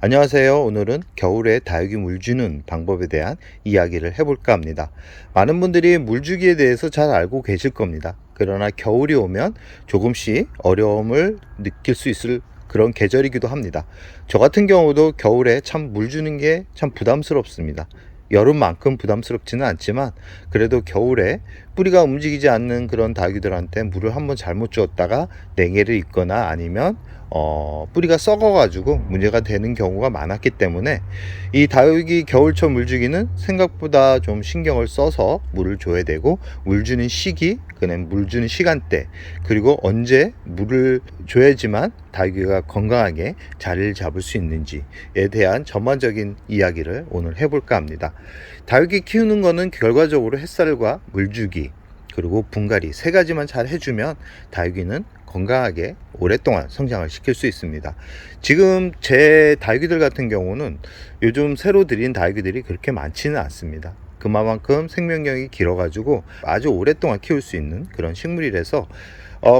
안녕하세요. 오늘은 겨울에 다육이 물 주는 방법에 대한 이야기를 해볼까 합니다. 많은 분들이 물 주기에 대해서 잘 알고 계실 겁니다. 그러나 겨울이 오면 조금씩 어려움을 느낄 수 있을 그런 계절이기도 합니다. 저 같은 경우도 겨울에 참 물 주는 게 참 부담스럽습니다. 여름만큼 부담스럽지는 않지만 그래도 겨울에 뿌리가 움직이지 않는 그런 다육이들한테 물을 한번 잘못 주었다가 냉해를 입거나 아니면 뿌리가 썩어가지고 문제가 되는 경우가 많았기 때문에 이 다육이 겨울철 물주기는 생각보다 좀 신경을 써서 물을 줘야 되고, 물 주는 시기, 그는 물 주는 시간대, 그리고 언제 물을 줘야지만 다육이가 건강하게 자리를 잡을 수 있는지에 대한 전반적인 이야기를 오늘 해볼까 합니다. 다육이 키우는 거는 결과적으로 햇살과 물주기 그리고 분갈이 세 가지만 잘 해주면 다육이는 건강하게 오랫동안 성장을 시킬 수 있습니다. 지금 제 다육이들 같은 경우는 요즘 새로 들인 다육이들이 그렇게 많지는 않습니다. 그만큼 생명력이 길어가지고 아주 오랫동안 키울 수 있는 그런 식물이라서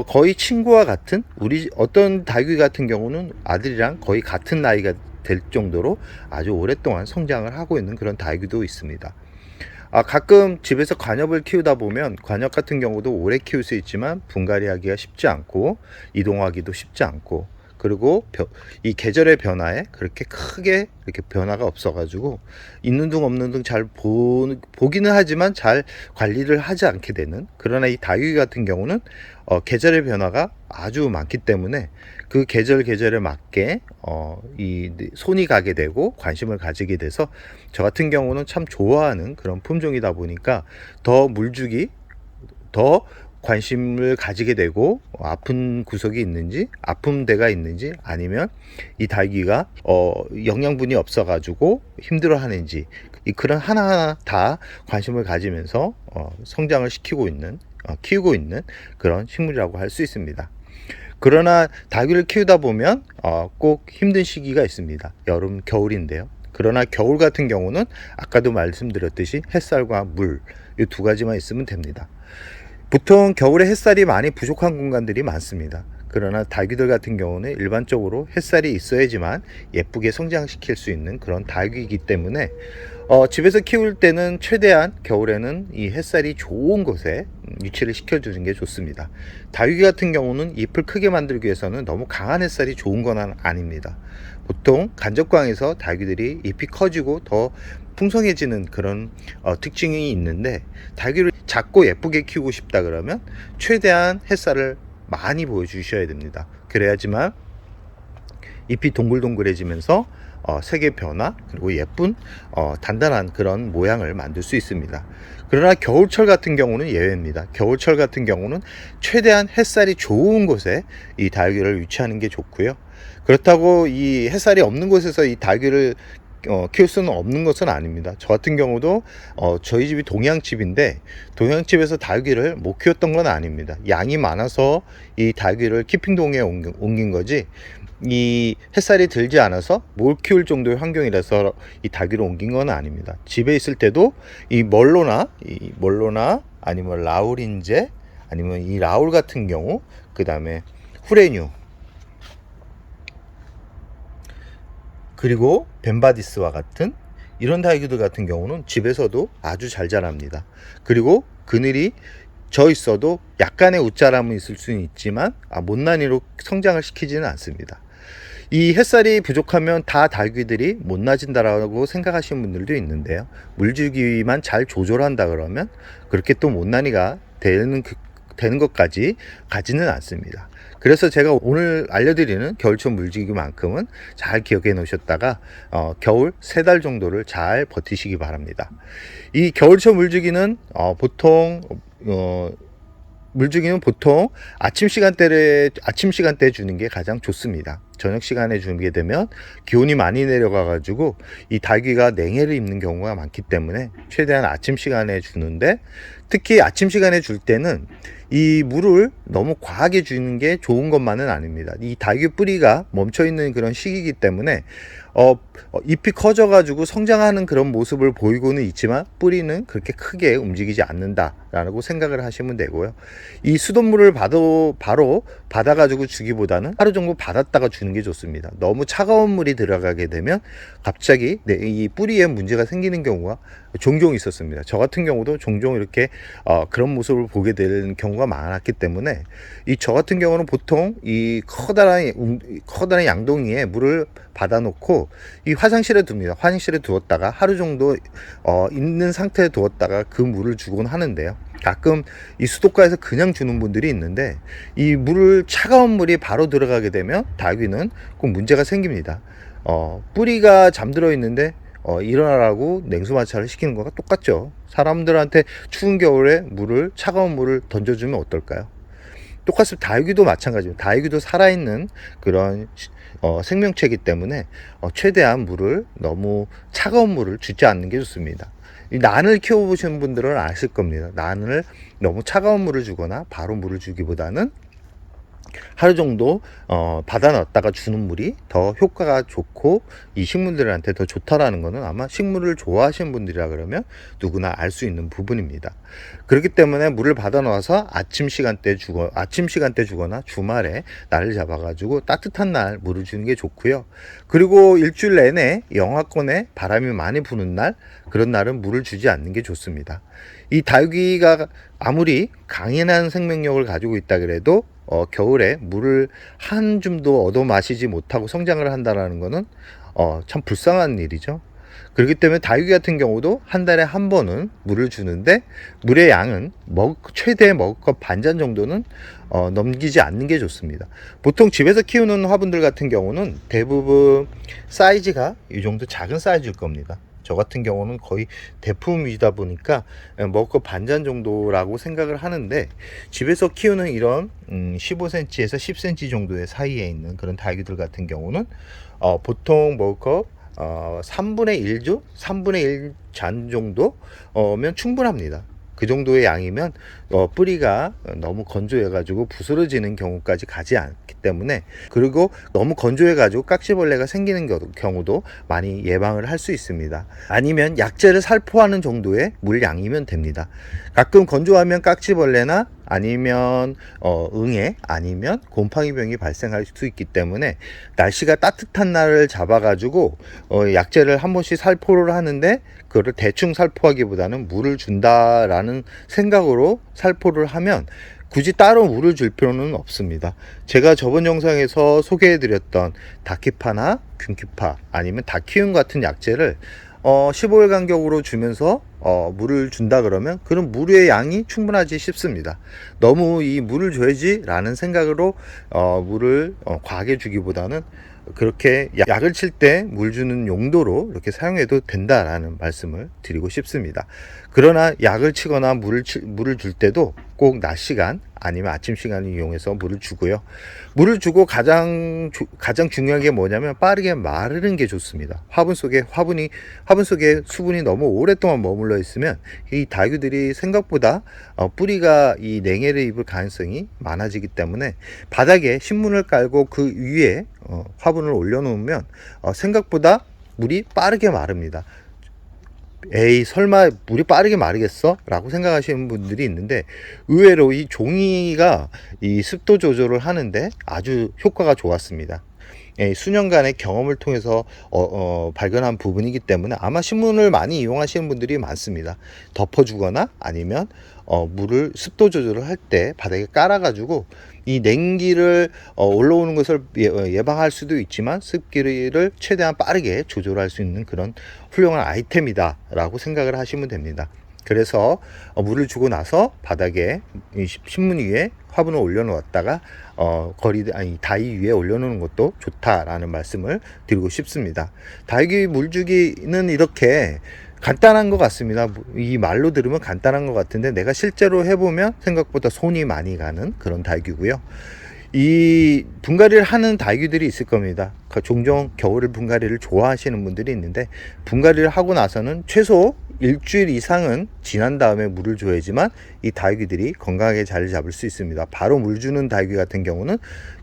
거의 친구와 같은, 우리 어떤 다육이 같은 경우는 아들이랑 거의 같은 나이가 될 정도로 아주 오랫동안 성장을 하고 있는 그런 다육이도 있습니다. 가끔 집에서 관엽을 키우다 보면 관엽 같은 경우도 오래 키울 수 있지만 분갈이 하기가 쉽지 않고 이동하기도 쉽지 않고, 그리고 이 계절의 변화에 그렇게 크게 이렇게 변화가 없어가지고 있는 둥 없는 둥 잘 보기는 하지만 잘 관리를 하지 않게 되는, 그러나 이 다육이 같은 경우는 계절의 변화가 아주 많기 때문에 그 계절에 맞게 이 손이 가게 되고 관심을 가지게 돼서 저 같은 경우는 참 좋아하는 그런 품종이다 보니까 더 물주기, 더 관심을 가지게 되고, 아픈 구석이 있는지, 아픈 데가 있는지, 아니면 이 다육이가 영양분이 없어 가지고 힘들어 하는지, 그런 하나하나 다 관심을 가지면서 성장을 시키고 있는, 키우고 있는 그런 식물이라고 할 수 있습니다. 그러나 다육이를 키우다 보면 꼭 힘든 시기가 있습니다. 여름, 겨울인데요. 그러나 겨울 같은 경우는 아까도 말씀드렸듯이 햇살과 물, 이 두 가지만 있으면 됩니다. 보통 겨울에 햇살이 많이 부족한 공간들이 많습니다. 그러나 다육이들 같은 경우는 일반적으로 햇살이 있어야지만 예쁘게 성장시킬 수 있는 그런 다육이기 때문에 집에서 키울 때는 최대한 겨울에는 이 햇살이 좋은 곳에 위치를 시켜주는 게 좋습니다. 다육이 같은 경우는 잎을 크게 만들기 위해서는 너무 강한 햇살이 좋은 건 아닙니다. 보통 간접광에서 다육이들이 잎이 커지고 더 풍성해지는 그런 특징이 있는데, 다육이를 작고 예쁘게 키우고 싶다 그러면 최대한 햇살을 많이 보여주셔야 됩니다. 그래야지만 잎이 동글동글해지면서 색의 변화, 그리고 예쁜 단단한 그런 모양을 만들 수 있습니다. 그러나 겨울철 같은 경우는 예외입니다. 겨울철 같은 경우는 최대한 햇살이 좋은 곳에 이 다육이를 유치하는 게 좋고요. 그렇다고 이 햇살이 없는 곳에서 이 다육이를 키울 수는 없는 것은 아닙니다. 저 같은 경우도 저희 집이 동양집인데 동양집에서 다육이를 못 키웠던 건 아닙니다. 양이 많아서 이 다육이를 키핑동에 옮긴 거지, 이 햇살이 들지 않아서 못 키울 정도의 환경이라서 이 다육이를 옮긴 건 아닙니다. 집에 있을 때도 이 멀로나 아니면 라울인제, 아니면 이 라울 같은 경우, 그 다음에 후레뉴, 그리고 벤바디스와 같은 이런 다육이들 같은 경우는 집에서도 아주 잘 자랍니다. 그리고 그늘이 져 있어도 약간의 웃자람은 있을 수는 있지만 못난이로 성장을 시키지는 않습니다. 이 햇살이 부족하면 다 다육이들이 못나진다라고 생각하시는 분들도 있는데요. 물주기만 잘 조절한다 그러면 그렇게 또 못난이가 되는 것까지 가지는 않습니다. 그래서 제가 오늘 알려드리는 겨울철 물주기만큼은 잘 기억해 놓으셨다가 겨울 3달 정도를 잘 버티시기 바랍니다. 이 겨울철 물주기는 보통 아침 시간대에 주는 게 가장 좋습니다. 저녁 시간에 주게 되면 기온이 많이 내려가 가지고 이 다육이가 냉해를 입는 경우가 많기 때문에 최대한 아침 시간에 주는데, 특히 아침 시간에 줄 때는 이 물을 너무 과하게 주는 게 좋은 것만은 아닙니다. 이 다육이 뿌리가 멈춰 있는 그런 시기이기 때문에 잎이 커져 가지고 성장하는 그런 모습을 보이고는 있지만 뿌리는 그렇게 크게 움직이지 않는다라고 생각을 하시면 되고요. 이 수돗물을 바로 받아 가지고 주기보다는 하루 정도 받았다가 주는 주는 게 좋습니다. 너무 차가운 물이 들어가게 되면 갑자기 이 뿌리에 문제가 생기는 경우가 종종 있었습니다. 저 같은 경우도 종종 이렇게 그런 모습을 보게 되는 경우가 많았기 때문에 저 같은 경우는 보통 이 커다란 양동이에 물을 받아놓고 이 화장실에 둡니다. 화장실에 두었다가 하루 정도 있는 상태에 두었다가 그 물을 주곤 하는데요. 가끔 이 수도가에서 그냥 주는 분들이 있는데 이 물을 차가운 물이 바로 들어가게 되면 다육이는 꼭 문제가 생깁니다. 뿌리가 잠들어 있는데 일어나라고 냉수 마찰을 시키는 거가 똑같죠. 사람들한테 추운 겨울에 차가운 물을 던져주면 어떨까요? 똑같습니다. 다육이도 마찬가지입니다. 다육이도 살아있는 그런 생명체이기 때문에 최대한 너무 차가운 물을 주지 않는 게 좋습니다. 이 난을 키워보시는 분들은 아실 겁니다. 난을 너무 차가운 물을 주거나 바로 물을 주기보다는 하루 정도 받아 놨다가 주는 물이 더 효과가 좋고 이 식물들한테 더 좋다라는 것은 아마 식물을 좋아하시는 분들이라 그러면 누구나 알 수 있는 부분입니다. 그렇기 때문에 물을 받아 놔서 아침 시간대 주거나 주말에 날을 잡아 가지고 따뜻한 날 물을 주는 게 좋고요. 그리고 일주일 내내 영하권에 바람이 많이 부는 날, 그런 날은 물을 주지 않는 게 좋습니다. 이 다육이가 아무리 강인한 생명력을 가지고 있다 그래도 겨울에 물을 한 줌도 얻어 마시지 못하고 성장을 한다는 것은 참 불쌍한 일이죠. 그렇기 때문에 다육이 같은 경우도 한 달에 한 번은 물을 주는데 물의 양은 최대 머그컵 반잔 정도는 넘기지 않는 게 좋습니다. 보통 집에서 키우는 화분들 같은 경우는 대부분 사이즈가 이 정도 작은 사이즈일 겁니다. 저 같은 경우는 거의 대품이다 보니까 머그컵 반잔 정도라고 생각을 하는데, 집에서 키우는 이런 15cm에서 10cm 정도의 사이에 있는 그런 다육이들 같은 경우는 보통 머그컵 3분의 1주, 3분의 1잔 정도면 충분합니다. 그 정도의 양이면 뿌리가 너무 건조해 가지고 부스러지는 경우까지 가지 않기 때문에, 그리고 너무 건조해 가지고 깍지벌레가 생기는 경우도 많이 예방을 할 수 있습니다. 아니면 약재를 살포하는 정도의 물량이면 됩니다. 가끔 건조하면 깍지벌레나 아니면 응애, 아니면 곰팡이병이 발생할 수 있기 때문에 날씨가 따뜻한 날을 잡아 가지고 약재를 한 번씩 살포를 하는데, 그거를 대충 살포하기보다는 물을 준다라는 생각으로 살포를 하면 굳이 따로 물을 줄 필요는 없습니다. 제가 저번 영상에서 소개해드렸던 다키파나 균키파 아니면 다키움 같은 약재를 15일 간격으로 주면서 물을 준다 그러면 그런 물의 양이 충분하지 싶습니다. 너무 이 물을 줘야지 라는 생각으로 물을 과하게 주기보다는 그렇게 약을 칠 때 물 주는 용도로 이렇게 사용해도 된다라는 말씀을 드리고 싶습니다. 그러나 약을 치거나 물을 줄 때도 꼭 낮 시간 아니면 아침 시간을 이용해서 물을 주고요. 물을 주고 가장 중요한 게 뭐냐면 빠르게 마르는 게 좋습니다. 화분 속에 수분이 너무 오랫동안 머물러 있으면 이 다육이들이 생각보다 뿌리가 이 냉해를 입을 가능성이 많아지기 때문에 바닥에 신문을 깔고 그 위에 화분을 올려놓으면 생각보다 물이 빠르게 마릅니다. 에이, 설마 물이 빠르게 마르겠어? 라고 생각하시는 분들이 있는데, 의외로 이 종이가 이 습도 조절을 하는데 아주 효과가 좋았습니다. 수년간의 경험을 통해서 발견한 부분이기 때문에 아마 신문을 많이 이용하시는 분들이 많습니다. 덮어주거나 아니면 물을 습도 조절을 할 때 바닥에 깔아가지고 이 냉기를 올라오는 것을 예방할 수도 있지만 습기를 최대한 빠르게 조절할 수 있는 그런 훌륭한 아이템이다 라고 생각을 하시면 됩니다. 그래서 물을 주고 나서 바닥에 신문 위에 화분을 올려놓았다가 다이 위에 올려놓는 것도 좋다라는 말씀을 드리고 싶습니다. 다육이 물주기는 이렇게 간단한 것 같습니다. 이 말로 들으면 간단한 것 같은데 내가 실제로 해보면 생각보다 손이 많이 가는 그런 다육이고요. 이 분갈이를 하는 다육이들이 있을 겁니다. 종종 겨울을 분갈이를 좋아하시는 분들이 있는데, 분갈이를 하고 나서는 최소 일주일 이상은 지난 다음에 물을 줘야지만 이 다육이들이 건강하게 자리를 잡을 수 있습니다. 바로 물 주는 다육이 같은 경우는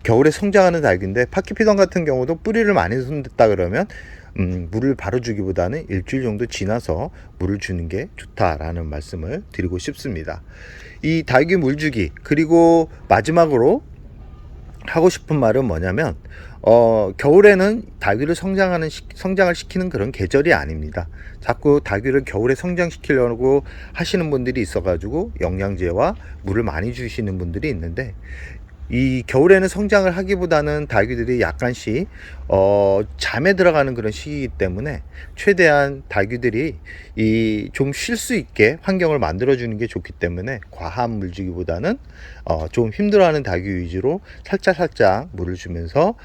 겨울에 성장하는 다육인데, 파키피던 같은 경우도 뿌리를 많이 손댔다 그러면 물을 바로 주기보다는 일주일 정도 지나서 물을 주는 게 좋다라는 말씀을 드리고 싶습니다. 이 다육이 물주기, 그리고 마지막으로 하고 싶은 말은 뭐냐면 겨울에는 닭위를 성장을 시키는 그런 계절이 아닙니다. 자꾸 닭위를 겨울에 성장시키려고 하시는 분들이 있어가지고 영양제와 물을 많이 주시는 분들이 있는데, 이 겨울에는 성장을 하기보다는 닭위들이 약간씩 잠에 들어가는 그런 시기이기 때문에 최대한 닭위들이 이 좀 쉴 수 있게 환경을 만들어 주는 게 좋기 때문에 과한 물주기보다는 좀 힘들어하는 닭위 위주로 살짝 물을 주면서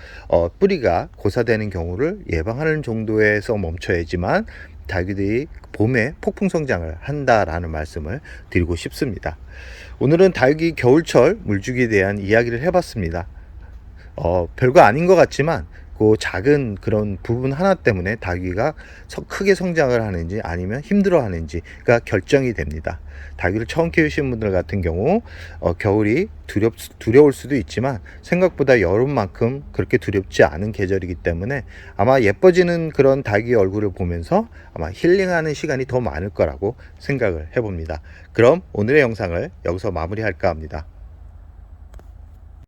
뿌리가 고사되는 경우를 예방하는 정도에서 멈춰야지만 닭위들이 봄에 폭풍 성장을 한다라는 말씀을 드리고 싶습니다. 오늘은 닭이 겨울철 물주기에 대한 이야기를 해봤습니다. 별거 아닌 것 같지만 그 작은 그런 부분 하나 때문에 닭이가 크게 성장을 하는지 아니면 힘들어 하는지가 결정이 됩니다. 닭이를 처음 키우시는 분들 같은 경우 겨울이 두려울 수도 있지만 생각보다 여름만큼 그렇게 두렵지 않은 계절이기 때문에 아마 예뻐지는 그런 닭이 얼굴을 보면서 아마 힐링하는 시간이 더 많을 거라고 생각을 해봅니다. 그럼 오늘의 영상을 여기서 마무리할까 합니다.